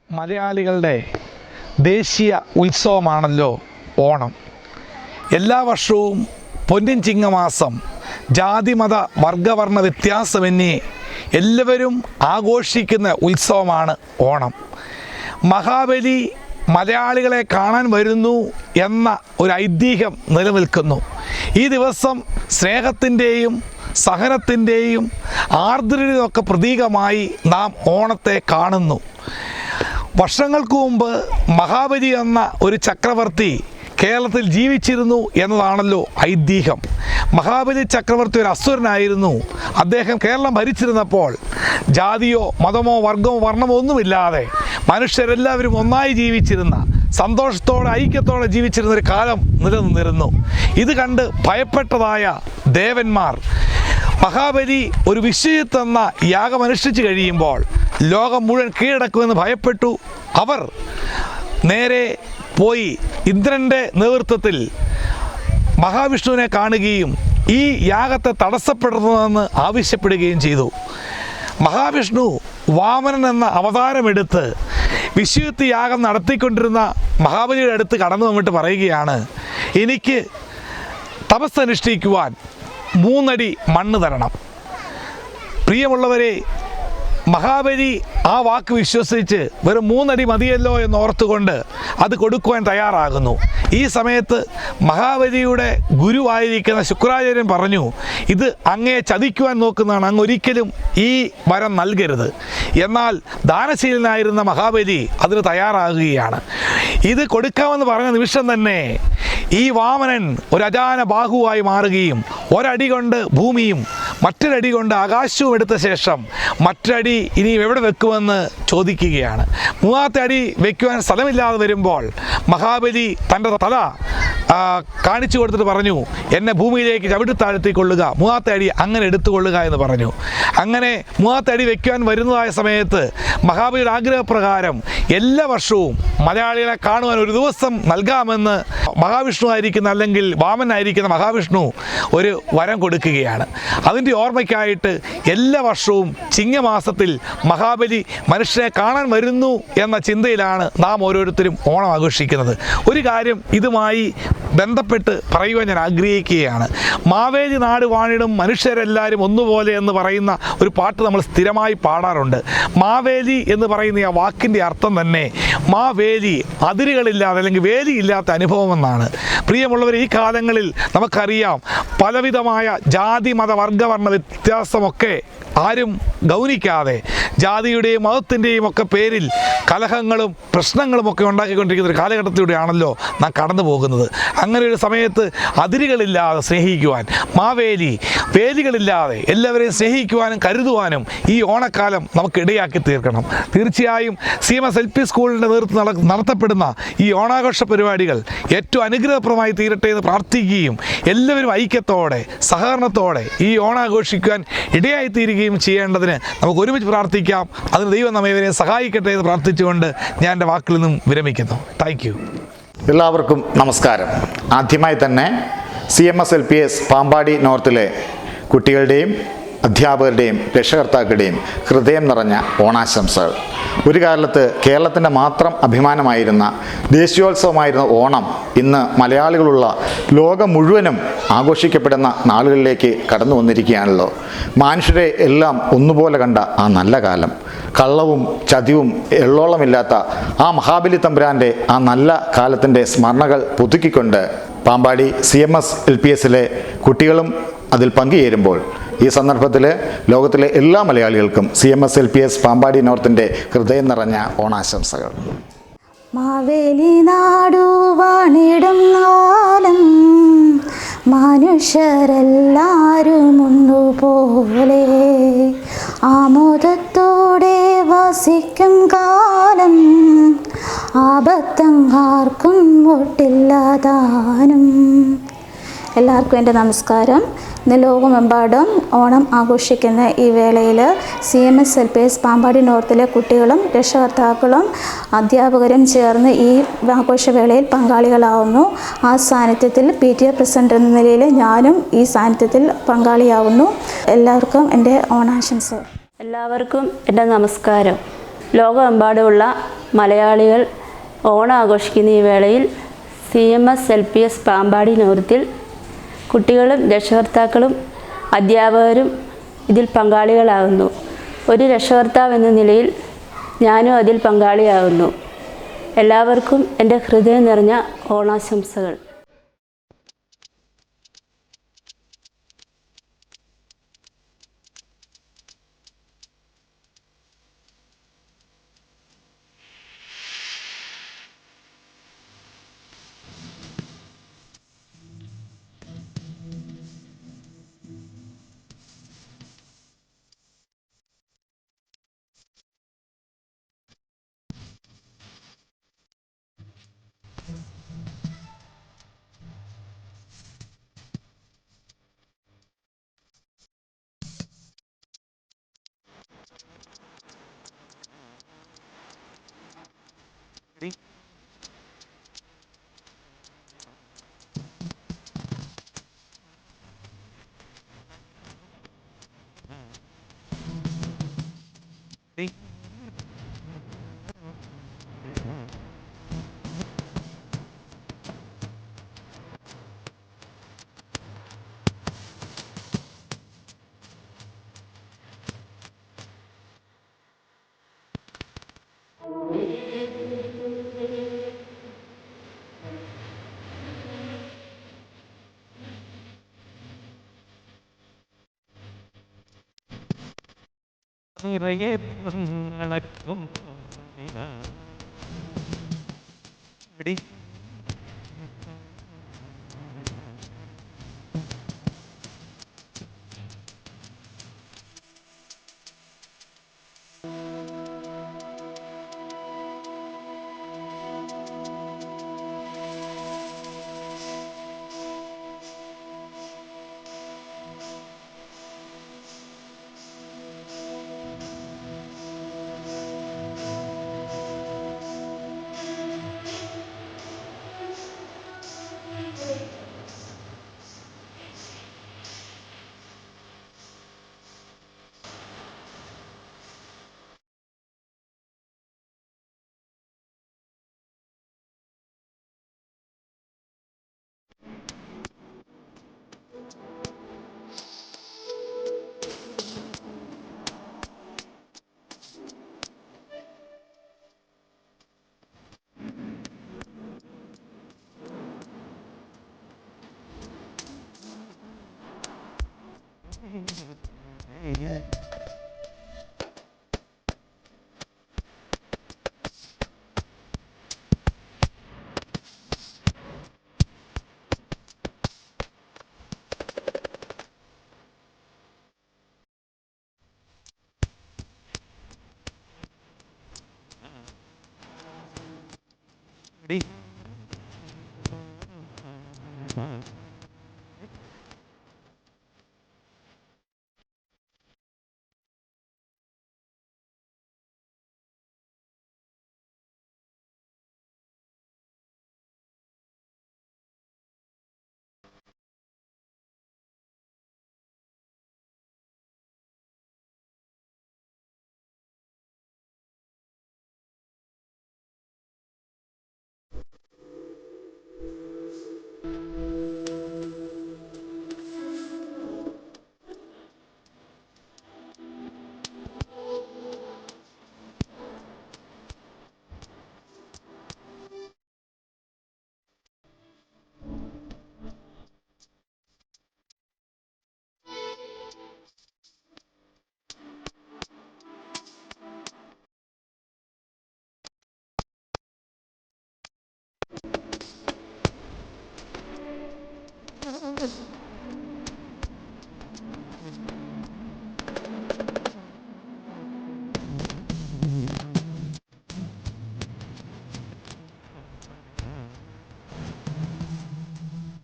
മലയാളികളുടെ ദേശീയ ഉത്സവമാണല്ലോ ഓണം. എല്ലാ വർഷവും പൊന്നിൻ ചിങ്ങമാസം ജാതിമത വർഗവർണ്ണ വ്യത്യാസമന്യേ എല്ലാവരും ആഘോഷിക്കുന്ന ഉത്സവമാണ് ഓണം. മഹാബലി മലയാളികളെ കാണാൻ വരുന്നു എന്ന ഒരു ഐതിഹ്യം നിലനിൽക്കുന്നു. ഈ ദിവസം സ്നേഹത്തിൻ്റെയും സഹനത്തിൻ്റെയും ആർദ്രതയൊക്കെ പ്രതീകമായി നാം ഓണത്തെ കാണുന്നു. വർഷങ്ങൾക്ക് മുമ്പ് മഹാബലി എന്ന ഒരു ചക്രവർത്തി കേരളത്തിൽ ജീവിച്ചിരുന്നു എന്നതാണല്ലോ ഐതിഹ്യം. മഹാബലി ചക്രവർത്തി ഒരു അസുരനായിരുന്നു. അദ്ദേഹം കേരളം ഭരിച്ചിരുന്നപ്പോൾ ജാതിയോ മതമോ വർഗമോ വർണ്ണമോ ഒന്നുമില്ലാതെ മനുഷ്യരെല്ലാവരും ഒന്നായി ജീവിച്ചിരുന്ന, സന്തോഷത്തോടെ ഐക്യത്തോടെ ജീവിച്ചിരുന്നൊരു കാലം നിലനിന്നിരുന്നു. ഇത് കണ്ട് ഭയപ്പെട്ടതായ ദേവന്മാർ മഹാബലി ഒരു വിശ്വജിത്ത് എന്ന യാഗം അനുഷ്ഠിച്ചു കഴിയുമ്പോൾ ലോകം മുഴുവൻ കീഴടക്കുമെന്ന് ഭയപ്പെട്ടു. അവർ നേരെ പോയി ഇന്ദ്രൻ്റെ നേതൃത്വത്തിൽ മഹാവിഷ്ണുവിനെ കാണുകയും ഈ യാഗത്തെ തടസ്സപ്പെടുത്തണമെന്ന് ആവശ്യപ്പെടുകയും ചെയ്തു. മഹാവിഷ്ണു വാമനൻ എന്ന അവതാരമെടുത്ത് വിശ്വജിത്ത് യാഗം നടത്തിക്കൊണ്ടിരുന്ന മഹാബലിയുടെ അടുത്ത് കടന്നു വന്നിട്ട് പറയുകയാണ്, എനിക്ക് തപസ്സനുഷ്ഠിക്കുവാൻ 3 അടി മണ്ണ് തരണം. പ്രിയമുള്ളവരെ, മഹാബലി ആ വാക്ക് വിശ്വസിച്ച് വെറും 3 അടി മതിയല്ലോ എന്നോർത്തുകൊണ്ട് അത് കൊടുക്കുവാൻ തയ്യാറാകുന്നു. ഈ സമയത്ത് മഹാബലിയുടെ ഗുരുവായിരിക്കുന്ന ശുക്രാചാര്യൻ പറഞ്ഞു, ഇത് അങ്ങയെ ചതിക്കുവാൻ നോക്കുന്നതാണ്, അങ്ങ് ഒരിക്കലും ഈ വരം നൽകരുത്. എന്നാൽ ദാനശീലനായിരുന്ന മഹാബലി അതിന് തയ്യാറാകുകയാണ്. ഇത് കൊടുക്കാമെന്ന് പറഞ്ഞ നിമിഷം തന്നെ ഈ വാമനൻ ഒരു അജാന ബാഹുവായി മാറുകയും ഒരടി കൊണ്ട് ഭൂമിയും മറ്റൊരടി കൊണ്ട് ആകാശവും എടുത്ത ശേഷം മറ്റൊരടി ഇനി എവിടെ വെക്കുമെന്ന് ചോദിക്കുകയാണ്. മൂന്നാമത്തെ അടി വയ്ക്കുവാൻ സ്ഥലമില്ലാതെ വരുമ്പോൾ മഹാബലി തൻ്റെ തല കാണിച്ചു കൊടുത്തിട്ട് പറഞ്ഞു, എന്നെ ഭൂമിയിലേക്ക് ചവിട്ടിത്താഴ്ത്തിക്കൊള്ളുക, മൂന്നാമത്തെ അടി അങ്ങനെ എടുത്തുകൊള്ളുക എന്ന് പറഞ്ഞു. അങ്ങനെ മൂന്നാമത്തെ അടി വയ്ക്കുവാൻ വരുന്നതായ സമയത്ത് മഹാബലിയുടെ ആഗ്രഹപ്രകാരം എല്ലാ വർഷവും മലയാളികളെ കാണുവാൻ ഒരു ദിവസം നൽകാമെന്ന് മഹാവിഷ്ണു ആയിരിക്കുന്ന, അല്ലെങ്കിൽ വാമനായിരിക്കുന്ന മഹാവിഷ്ണു ഒരു വരം കൊടുക്കുകയാണ്. അതിൻ്റെ ഓർമ്മയ്ക്കായിട്ട് എല്ലാ വർഷവും ചിങ്ങമാസത്തിൽ മഹാബലി മനുഷ്യനെ കാണാൻ വരുന്നു എന്ന ചിന്തയിലാണ് നാം ഓരോരുത്തരും ഓണം ആഘോഷിക്കുന്നത്. ഒരു കാര്യം ഇതുമായി ബന്ധപ്പെട്ട് പറയുവാൻ ഞാൻ ആഗ്രഹിക്കുകയാണ്. മാവേലി നാട് വാണിടും മനുഷ്യരെല്ലാവരും ഒന്നുപോലെ എന്ന് പറയുന്ന ഒരു പാട്ട് നമ്മൾ സ്ഥിരമായി പാടാറുണ്ട്. മാവേലി എന്ന് പറയുന്ന ആ വാക്കിൻ്റെ അർത്ഥം തന്നെ മാവേലി, അതിരുകളില്ലാതെ അല്ലെങ്കിൽ വേലിയില്ലാത്ത അനുഭവമെന്നാണ്. പ്രിയമുള്ളവർ, ഈ കാലങ്ങളിൽ നമുക്കറിയാം പലവിധമായ ജാതി മത വർഗവർണ്ണ വ്യത്യാസമൊക്കെ ആരും ഗൗനിക്കാതെ ജാതിയുടെയും മതത്തിൻ്റെയും ഒക്കെ പേരിൽ കലഹങ്ങളും പ്രശ്നങ്ങളുമൊക്കെ ഉണ്ടാക്കിക്കൊണ്ടിരിക്കുന്ന ഒരു കാലഘട്ടത്തിലൂടെയാണല്ലോ നാം കടന്നു പോകുന്നത്. അങ്ങനെ ഒരു സമയത്ത് അതിരുകളില്ലാതെ സ്നേഹിക്കുവാൻ, മാവേലി വേലികളില്ലാതെ എല്ലാവരെയും സ്നേഹിക്കുവാനും കരുതുവാനും ഈ ഓണക്കാലം നമുക്ക് ഇടയാക്കി തീർക്കണം. തീർച്ചയായും CMS LP സ്കൂളിൻ്റെ നേതൃത്വം നടത്തപ്പെടുന്ന ഈ ഓണാഘോഷ പരിപാടികൾ ഏറ്റവും അനുഗ്രഹപ്രദമായി തീരട്ടെ എന്ന് പ്രാർത്ഥിക്കുകയും എല്ലാവരും ഐക്യത്തോടെ സഹകരണത്തോടെ ഈ ഓണാഘോഷിക്കുവാൻ ഇടയായി തീരുകയും ചെയ്യേണ്ടതിന് നമുക്ക് ഒരുമിച്ച് പ്രാർത്ഥിക്കാം. അതിന് ദൈവം നമ്മെ സഹായിക്കട്ടെ എന്ന് പ്രാർത്ഥിച്ചുകൊണ്ട് ഞാൻ എൻ്റെ വാക്കിൽ നിന്നും വിരമിക്കുന്നു. Thank you. എല്ലാവർക്കും നമസ്കാരം. ആദ്യമായി തന്നെ CMS LPS പാമ്പാടി നോർത്തിലെ കുട്ടികളുടെയും അധ്യാപകരുടെയും രക്ഷകർത്താക്കളുടെയും ഹൃദയം നിറഞ്ഞ ഓണാശംസകൾ. ഒരു കാലത്ത് കേരളത്തിൻ്റെ മാത്രം അഭിമാനമായിരുന്ന ദേശീയോത്സവമായിരുന്ന ഓണം ഇന്ന് മലയാളികളുള്ള ലോകം മുഴുവനും ആഘോഷിക്കപ്പെടുന്ന നാളുകളിലേക്ക് കടന്നു വന്നിരിക്കുകയാണല്ലോ. മനുഷ്യരെ എല്ലാം ഒന്നുപോലെ കണ്ട ആ നല്ല കാലം, കള്ളവും ചതിവും എള്ളോളമില്ലാത്ത ആ മഹാബലി തമ്പുരാൻ്റെ ആ നല്ല കാലത്തിൻ്റെ സ്മരണകൾ പുതുക്കിക്കൊണ്ട് പാമ്പാടി CMS LPSലെ കുട്ടികളും അതിൽ പങ്കുചേരുമ്പോൾ ഈ സന്ദർഭത്തിൽ ലോകത്തിലെ എല്ലാ മലയാളികൾക്കും CMS LPS പാമ്പാടി നോർത്തിൻ്റെ ഹൃദയം നിറഞ്ഞ ഓണാശംസകൾ. മാവേലി നാടു വാണിടും കാലം മനുഷ്യരെല്ലാരും ഒന്നുപോലെ ആമോദത്തോടെ വസിക്കും കാലം ആപത്തങ്ങാർക്കും ഒട്ടില്ലാതാനും. എല്ലാവർക്കും എൻ്റെ നമസ്കാരം. ഇന്ന് ലോകമെമ്പാടും ഓണം ആഘോഷിക്കുന്ന ഈ വേളയിൽ CMS LPS പാമ്പാടി നോർത്തിലെ കുട്ടികളും രക്ഷകർത്താക്കളും അധ്യാപകരും ചേർന്ന് ഈ ആഘോഷവേളയിൽ പങ്കാളികളാവുന്നു. ആ സാന്നിധ്യത്തിൽ PTA പ്രസിഡന്റ് എന്ന നിലയിൽ ഞാനും ഈ സാന്നിധ്യത്തിൽ പങ്കാളിയാവുന്നു. എല്ലാവർക്കും എൻ്റെ ഓണാശംസകൾ. എല്ലാവർക്കും എൻ്റെ നമസ്കാരം. ലോകമെമ്പാടുമുള്ള മലയാളികൾ ഓണം ആഘോഷിക്കുന്ന ഈ വേളയിൽ CMS LPS പാമ്പാടി നോർത്തിൽ കുട്ടികളും രക്ഷകർത്താക്കളും അധ്യാപകരും ഇതിൽ പങ്കാളികളാകുന്നു. ഒരു രക്ഷകർത്താവ് എന്ന നിലയിൽ ഞാനും അതിൽ പങ്കാളിയാകുന്നു. എല്ലാവർക്കും എൻ്റെ ഹൃദയം നിറഞ്ഞ ഓണാശംസകൾ. നിറയെ നടക്കും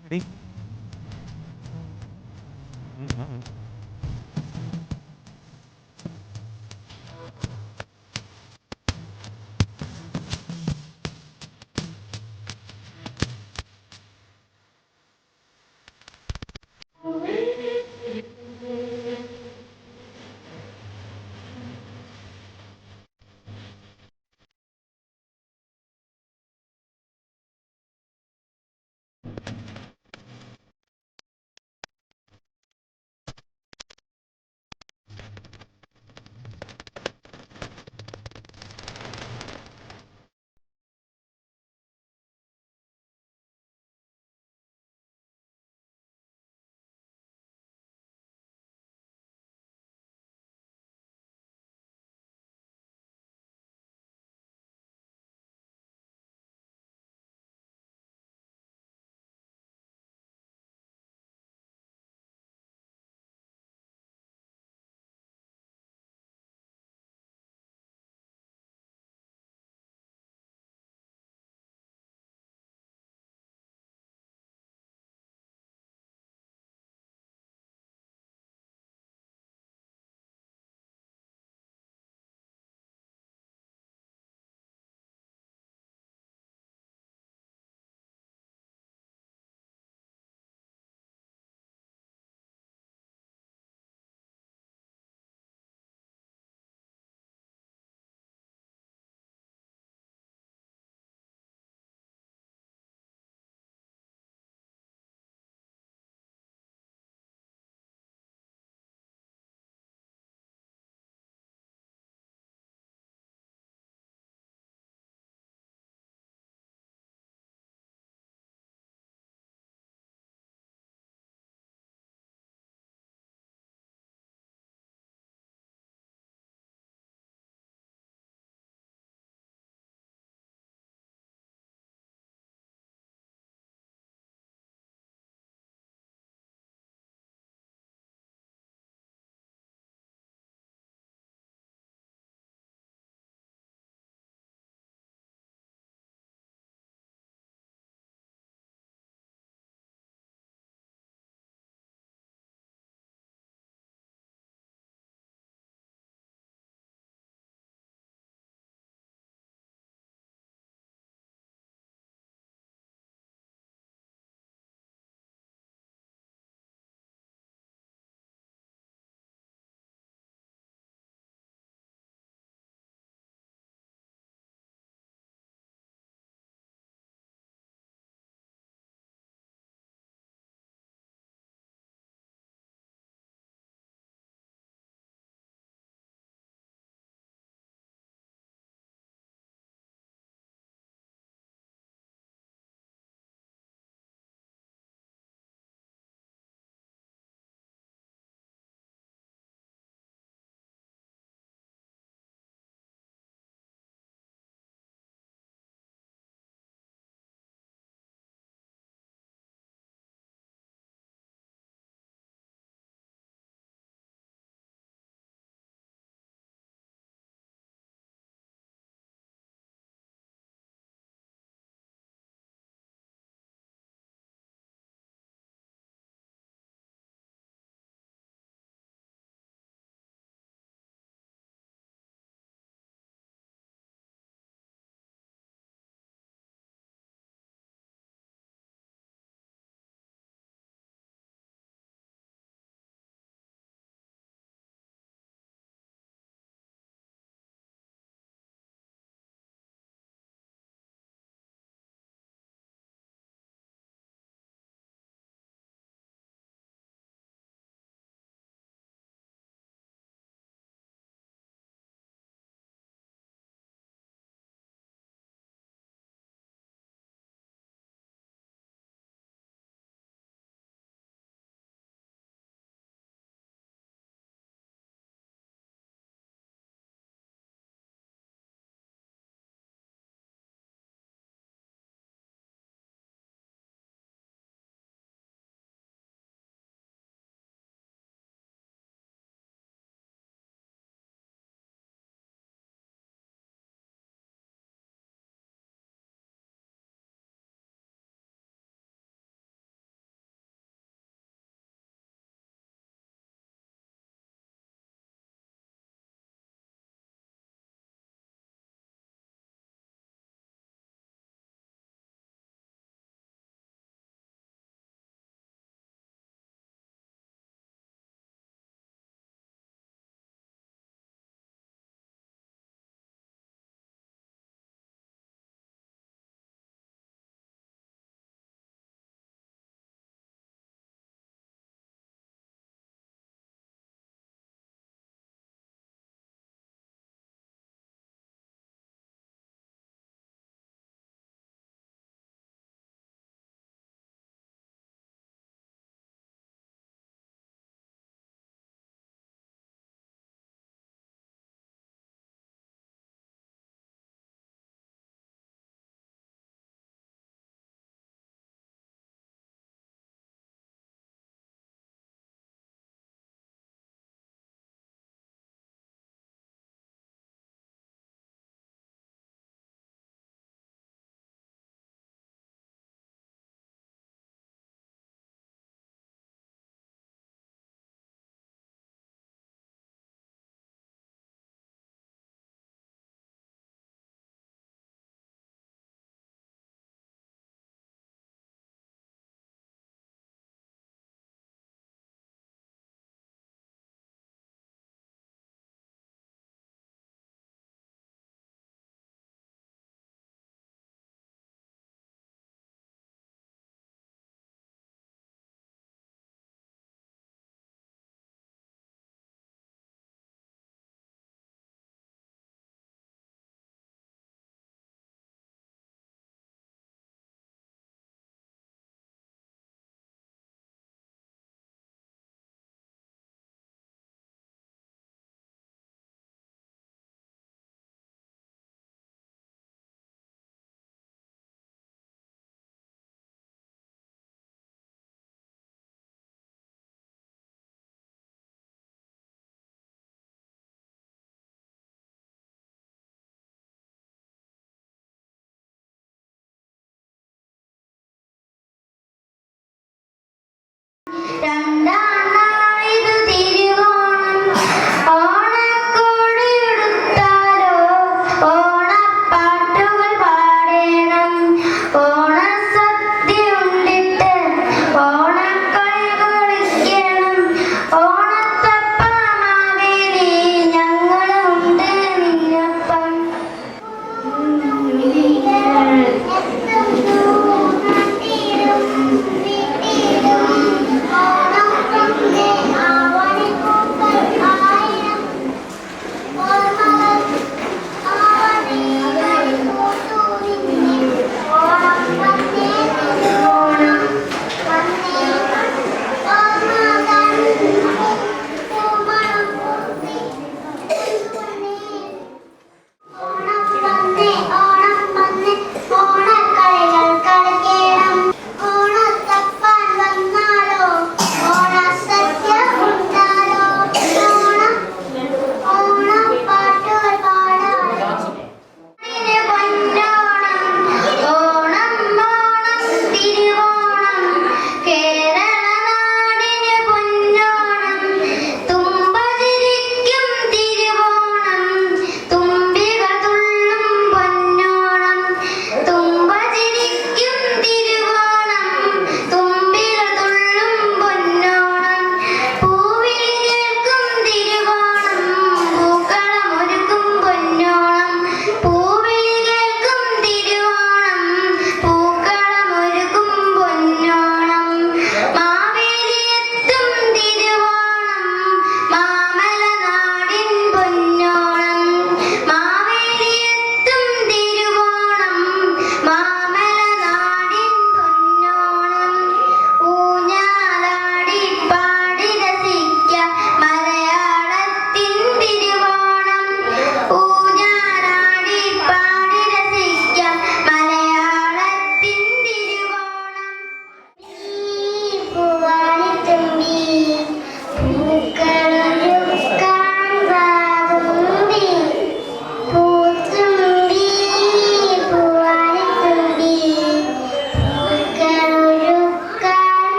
Ready?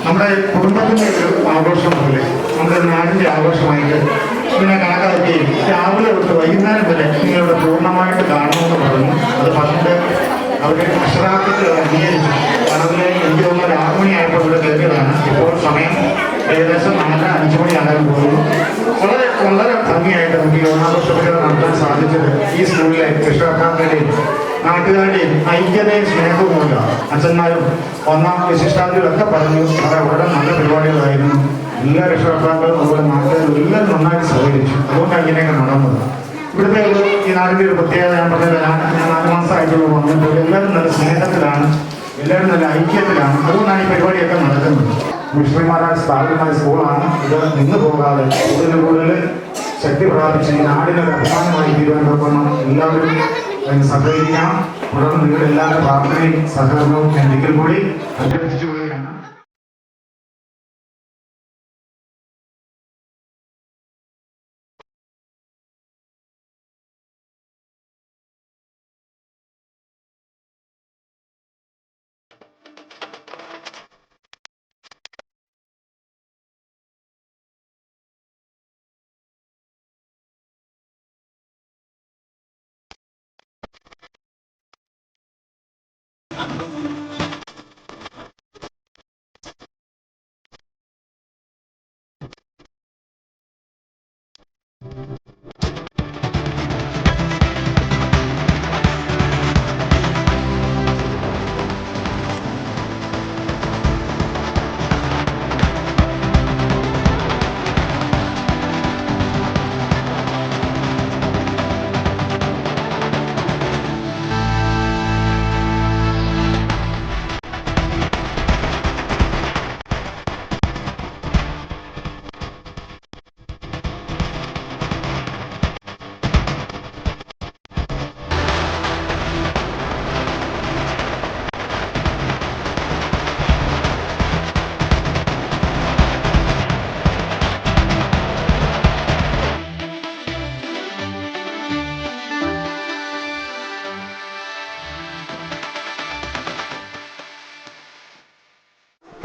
നമ്മുടെ കുടുംബത്തിൻ്റെ ഒരു ആഘോഷം പോലെ നമ്മുടെ നാടിൻ്റെ ആഘോഷമായിട്ട് ഇതിനെ കണക്കാക്കുകയും രാവിലെ തൊട്ട് വൈകുന്നേരം വരെ നിങ്ങളിവിടെ പൂർണ്ണമായിട്ട് കാണുമെന്ന് പറഞ്ഞു. അത് പണ്ട് അവരുടെ അക്ഷരാർത്ഥത്തിൽ അംഗീകരിച്ചു. അതിലെ എനിക്ക് തോന്നുന്ന ഒരു 6 മണിയായപ്പോൾ ഇവിടെ കയറിയതാണ്. ഇപ്പോൾ സമയം ഏകദേശം 4-5 മണിയാകാൻ പോകുന്നു. വളരെ വളരെ ഭംഗിയായിട്ട് നമുക്ക് ഈ ഓണാഘോഷ പരിപാടി നടത്താൻ സാധിച്ചത് ഈ സ്കൂളിലെ രക്ഷകർത്താക്കളുടെയും നാട്ടുകാരുടെയും ഐക്യതയും സ്നേഹവും കൊണ്ട് അച്ഛന്മാരും ഒന്നാം വിശിഷ്ടാതികളൊക്കെ പറഞ്ഞു വളരെ വളരെ നല്ല പരിപാടികളായിരുന്നു. എല്ലാ രക്ഷകർത്താക്കളും അതുപോലെ നാട്ടുകാരും എല്ലാവരും നന്നായിട്ട് സഹകരിച്ചു. അതുകൊണ്ടാണ് ഇങ്ങനെയൊക്കെ നടന്നത്. ഇവിടുത്തെ ഈ നാടിൻ്റെ ഒരു പ്രത്യേകത ഞാൻ പറഞ്ഞത്, ഞാൻ 4 മാസമായിട്ടുള്ള വന്നിട്ട് എല്ലാവരും നല്ല സ്നേഹത്തിലാണ്, എല്ലാവരും നല്ല ഐക്യത്തിലാണ്. അതുകൊണ്ടാണ് ഈ പരിപാടിയൊക്കെ നടക്കുന്നത്. മിഷണറിമാരായ സ്ഥാപിതമായ സ്കൂളാണ്. ഇത് നിന്ന് പോകാതെ കൂടുതൽ ശക്തി പ്രാപിച്ച് ഈ നാടിനൊരു അഭിമാനമായി തീരുവാനൊപ്പം എല്ലാവരും അതിന് സഹകരിക്കാം. തുടർന്ന് നിങ്ങളുടെ എല്ലാവരുടെ പ്രാർത്ഥനയും സഹകരണവും ഞാൻ ഒരിക്കൽ കൂടി അഭ്യർത്ഥിച്ചു പോവുകയാണ്.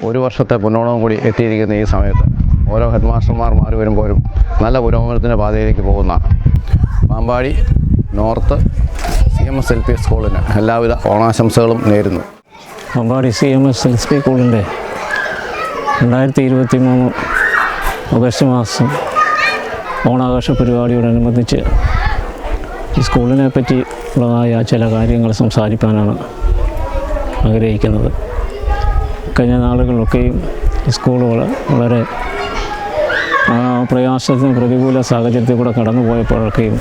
ഒരു വർഷത്തെ പുരോഗമനം കൂടി എത്തിയിരിക്കുന്ന ഈ സമയത്ത് ഓരോ ഹെഡ് മാസ്റ്റർമാർ മാറി വരുമ്പോഴും നല്ല പുരോഗമനത്തിൻ്റെ പാതയിലേക്ക് പോകുന്ന പാമ്പാടി നോർത്ത് CMS LP സ്കൂളിന് എല്ലാവിധ ഓണാശംസകളും നേരുന്നു. പാമ്പാടി CMS LP സ്കൂളിൻ്റെ 2023 ഓഗസ്റ്റ് മാസം ഓണാഘോഷ പരിപാടിയോടനുബന്ധിച്ച് ഈ സ്കൂളിനെ പറ്റി ഉള്ളതായ ചില കാര്യങ്ങൾ സംസാരിക്കാനാണ് ആഗ്രഹിക്കുന്നത്. കഴിഞ്ഞ നാളുകളിലൊക്കെയും ഈ സ്കൂൾ വളരെ പ്രയാസത്തിനും പ്രതികൂല സാഹചര്യത്തിൽ കൂടെ കടന്നു പോയപ്പോഴൊക്കെയും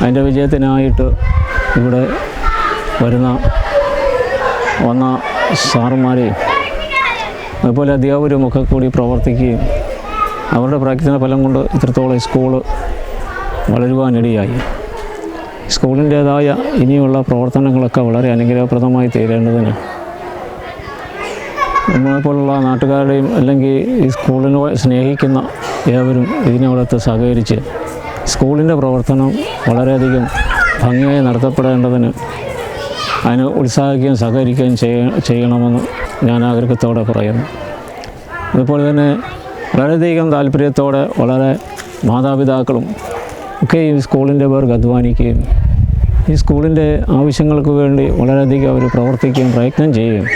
അതിൻ്റെ വിജയത്തിനായിട്ട് ഇവിടെ വന്ന സാറുമാരെയും അതുപോലെ അധ്യാപകരുമൊക്കെ കൂടി പ്രവർത്തിക്കുകയും അവരുടെ പ്രയത്ന ഫലം കൊണ്ട് ഇത്രത്തോളം സ്കൂള് വളരുവാനിടയായി. സ്കൂളിൻ്റേതായ ഇനിയുള്ള പ്രവർത്തനങ്ങളൊക്കെ വളരെ അനുഗ്രഹപ്രദമായി തീരേണ്ടതിന് നമ്മളെപ്പോലുള്ള നാട്ടുകാരുടെയും അല്ലെങ്കിൽ ഈ സ്കൂളിനെ സ്നേഹിക്കുന്ന ഏവരും ഇതിനോടൊത്ത് സഹകരിച്ച് സ്കൂളിൻ്റെ പ്രവർത്തനം വളരെയധികം ഭംഗിയായി നടത്തപ്പെടേണ്ടതിന് അതിന് ഉത്സാഹിക്കുകയും സഹകരിക്കുകയും ചെയ്യണമെന്ന് ഞാൻ ആഗ്രഹത്തോടെ പറയുന്നു. അതുപോലെ തന്നെ വളരെയധികം താല്പര്യത്തോടെ വളരെ മാതാപിതാക്കളും ഒക്കെ ഈ സ്കൂളിൻ്റെ പേർക്ക് അധ്വാനിക്കുകയും ഈ സ്കൂളിൻ്റെ ആവശ്യങ്ങൾക്ക് വേണ്ടി വളരെയധികം അവർ പ്രവർത്തിക്കുകയും പ്രയത്നം ചെയ്യുകയും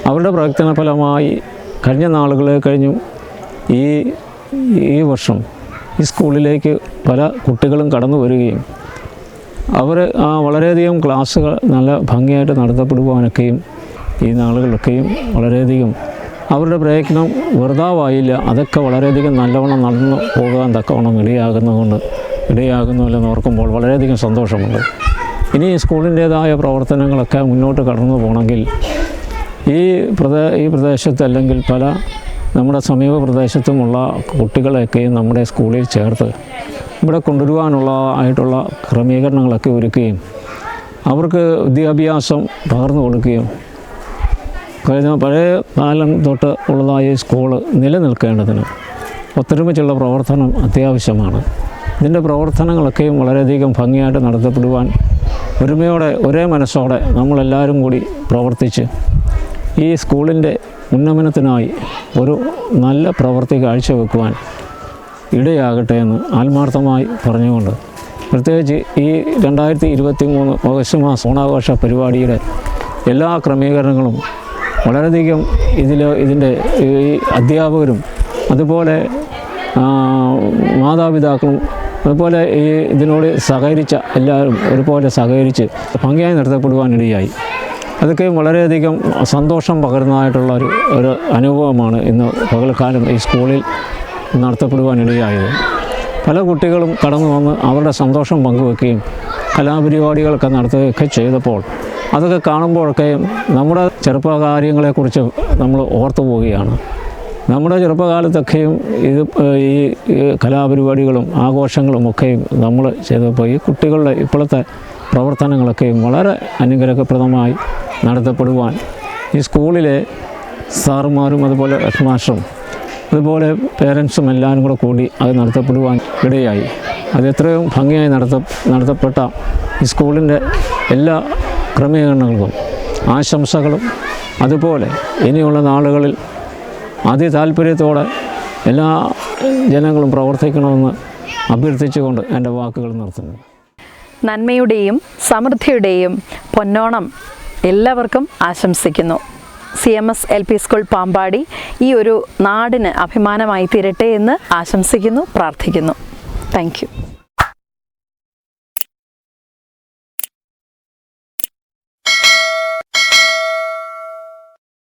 അവരുടെ പ്രയത്ന ഫലമായി കഴിഞ്ഞ നാളുകളെ കഴിഞ്ഞും ഈ വർഷം ഈ സ്കൂളിലേക്ക് പല കുട്ടികളും കടന്നു വരികയും അവർ വളരെയധികം ക്ലാസ്സുകൾ നല്ല ഭംഗിയായിട്ട് നടത്തപ്പെടുവാനൊക്കെയും ഈ നാളുകളിലൊക്കെയും വളരെയധികം അവരുടെ പ്രയത്നം വെറുതാവായില്ല. അതൊക്കെ വളരെയധികം നല്ലവണ്ണം നടന്നു പോകാൻ തക്കവണ്ണം ഇടയാകുന്നുവെന്ന് ഓർക്കുമ്പോൾ വളരെയധികം സന്തോഷമുണ്ട്. ഇനി സ്കൂളിൻ്റേതായ പ്രവർത്തനങ്ങളൊക്കെ മുന്നോട്ട് കടന്നു പോകണമെങ്കിൽ ഈ പ്രദേശത്ത് അല്ലെങ്കിൽ പല നമ്മുടെ സമീപ പ്രദേശത്തുമുള്ള കുട്ടികളെയൊക്കെയും നമ്മുടെ സ്കൂളിൽ ചേർത്ത് ഇവിടെ കൊണ്ടുവരുവാനുള്ളതായിട്ടുള്ള ക്രമീകരണങ്ങളൊക്കെ ഒരുക്കുകയും അവർക്ക് വിദ്യാഭ്യാസം പകർന്നു കൊടുക്കുകയും പഴയ കാലം തൊട്ട് ഉള്ളതായ സ്കൂള് നിലനിൽക്കേണ്ടതിന് ഒത്തൊരുമിച്ചുള്ള പ്രവർത്തനം അത്യാവശ്യമാണ്. ഇതിൻ്റെ പ്രവർത്തനങ്ങളൊക്കെയും വളരെയധികം ഭംഗിയായിട്ട് നടത്തപ്പെടുവാൻ ഒരുമയോടെ ഒരേ മനസ്സോടെ നമ്മളെല്ലാവരും കൂടി പ്രവർത്തിച്ച് ഈ സ്കൂളിൻ്റെ ഉന്നമനത്തിനായി ഒരു നല്ല പ്രവൃത്തി കാഴ്ചവെക്കുവാൻ ഇടയാകട്ടെ എന്ന് ആത്മാർത്ഥമായി പറഞ്ഞുകൊണ്ട് പ്രത്യേകിച്ച് ഈ 2023 ഓഗസ്റ്റ് മാസം ഓണാഘോഷ പരിപാടിയുടെ എല്ലാ ക്രമീകരണങ്ങളും വളരെയധികം ഇതിൻ്റെ ഈ അധ്യാപകരും അതുപോലെ മാതാപിതാക്കളും അതുപോലെ ഈ ഇതിനോട് സഹകരിച്ച എല്ലാവരും ഒരുപോലെ സഹകരിച്ച് ഭംഗിയായി നടത്തപ്പെടുവാനിടയായി. അതൊക്കെ വളരെയധികം സന്തോഷം പകരുന്നതായിട്ടുള്ള ഒരു അനുഭവമാണ് ഇന്ന് പകൽക്കാലം ഈ സ്കൂളിൽ നടത്തപ്പെടുവാനിടയായത്. പല കുട്ടികളും കടന്നു വന്ന് അവരുടെ സന്തോഷം പങ്കുവെക്കുകയും കലാപരിപാടികളൊക്കെ നടത്തുകയൊക്കെ ചെയ്തപ്പോൾ അതൊക്കെ കാണുമ്പോഴൊക്കെ നമ്മുടെ ചെറുപ്പകാര്യങ്ങളെക്കുറിച്ച് നമ്മൾ ഓർത്തു പോവുകയാണ്. നമ്മുടെ ചെറുപ്പകാലത്തൊക്കെയും ഈ കലാപരിപാടികളും ആഘോഷങ്ങളും ഒക്കെയും നമ്മൾ ചെയ്തപ്പോൾ ഈ കുട്ടികളുടെ ഇപ്പോഴത്തെ പ്രവർത്തനങ്ങളൊക്കെയും വളരെ അനുഗ്രഹപ്രദമായി നടത്തപ്പെടുവാൻ ഈ സ്കൂളിലെ സാറുമാരും അതുപോലെ ഹെഡ് മാസ്റ്ററും അതുപോലെ പേരൻസും എല്ലാവരും കൂടി അത് നടത്തപ്പെടുവാൻ ഇടയായി. അത് എത്രയും ഭംഗിയായി നടത്തപ്പെട്ട ഈ സ്കൂളിൻ്റെ എല്ലാ ക്രമീകരണങ്ങൾക്കും ആശംസകളും അതുപോലെ ഇനിയുള്ള നാളുകളിൽ അതിതാല്പര്യത്തോടെ എല്ലാ ജനങ്ങളും പ്രവർത്തിക്കണമെന്ന് അഭ്യർത്ഥിച്ചുകൊണ്ട് എൻ്റെ വാക്കുകൾ നിർത്തുന്നു. നന്മയുടെയും സമൃദ്ധിയുടെയും പൊന്നോണം എല്ലാവർക്കും ആശംസിക്കുന്നു. CMS LP സ്കൂൾ പാമ്പാടി ഈ ഒരു നാടിന് അഭിമാനമായി തീരട്ടെ എന്ന് ആശംസിക്കുന്നു, പ്രാർത്ഥിക്കുന്നു. Thank you.